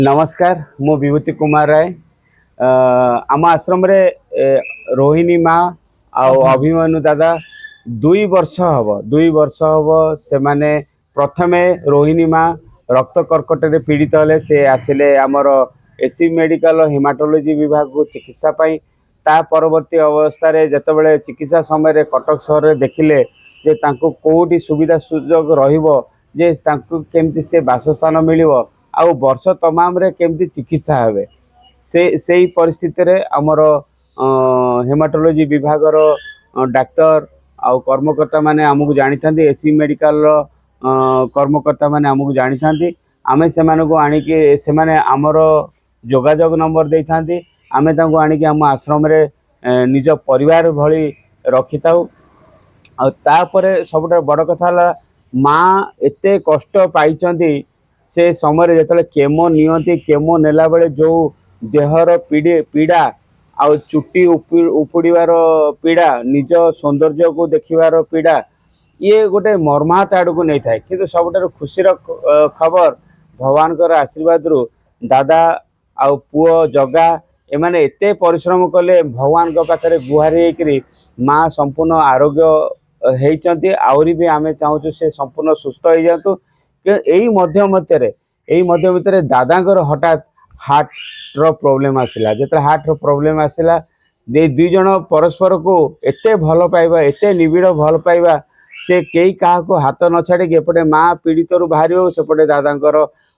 नमस्कार मु विभूति कुमार राय आम आश्रम रे रोहिणी माँ अभिमन्यु दादा 2 वर्ष हम से माने प्रथमे रोहिणी माँ रक्त कर्कट रे पीड़ित हेले से आसिले आमर एसी मेडिकल हेमाटोलॉजी विभाग को चिकित्सा पाई ता परवर्ती अवस्था रे जतबेले चिकित्सा समय रे कटक शहर रे देखिले जे तांको कोठी सुविधा सुजोग रहिबो जे तांको केमती से बासस्थान मिलिबो आउ वर्ष तमाम रे केमती चिकित्सा हेबे से परिस्थिति रे हमर हेमाटोलॉजी विभाग रो डाक्टर आउ कर्मकर्ता माने हमकु जानि थांती एसी मेडिकल रो कर्मकर्ता माने हमकु जानि थांती आमे से माने को आनी के से माने हमर जोगाजोग नंबर दे थांती आमे तांको आनी के हम आश्रम रे निज परिवार भली रखिताउ आ तापरे सबटा बड़ कथा माँ एते कष्ट पाइचंती से समय जो केमो नियंती केमो नेला बेले जो देहर पीड़ा आउ चुट्टी उपुड़ार पीड़ा निज सौंदर्य को देखिबार पीड़ा ये गोटे मर्माहत आड़ को नहीं था कि सबुठ खुशी खबर भगवान आशीर्वाद रु दादा आउ पुओ जगा एमाने एते परिश्रम कले भगवान पाखे गुहारी होकरी माँ संपूर्ण आरोग्य होती आहरी भी आमे चाहूँ से संपूर्ण सुस्थ हो जातु यही मध्य दादांकर हठात हार्ट रो प्रॉब्लम आसिला जो हार्ट रो प्रॉब्लम आसिला दुई जन परस्पर को एते भल पाइबा एते निबिड़ भल पाइबा से कई क्या हाथ न छाड़ी एपटे माँ पीड़ित रु बाहर सेपटे दादांकर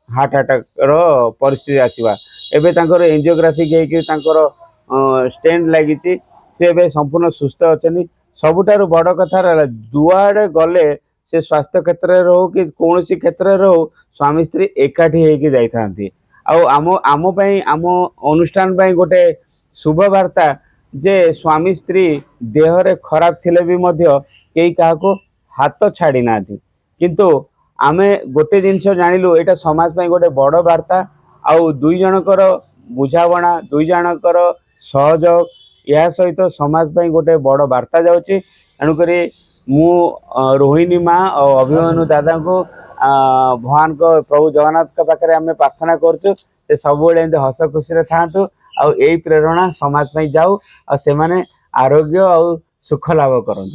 हार्ट अटैक रो परिस्थिति आसवा एवं एंजियोग्राफी स्टेंट लगी से एबे संपूर्ण सुस्थ अच्छा सबुठारु बड़ कथा जुआड़े गले से स्वास्थ्य क्षेत्र रो कि कौन सी क्षेत्र रो स्वामी स्त्री एकाठी होके जाइथांती आम आम अनुष्ठान पाई गोटे शुभ वार्ता जे स्वामी स्त्री देहरे खराब थिले भी मध्य कई क्या हाथ छाड़ी ना किंतु आमे गोटे जिनस जानिलु एटा समाज पाई गोटे बड़ वार्ता आउ दुई जनकर बुझावणा दुई जनकर सहयोग या सहित समाज पाई गोटे बड़ वार्ता जाउची एणुकरी मु रोहिणी माँ और अभिमन्यु दादा को भगवान को प्रभु जगन्नाथ के पाखे आम प्रार्थना करूँ सब हस खुशी था यही प्रेरणा समाज में जाऊ आ से आरोग्य और सुख लाभ करूँ।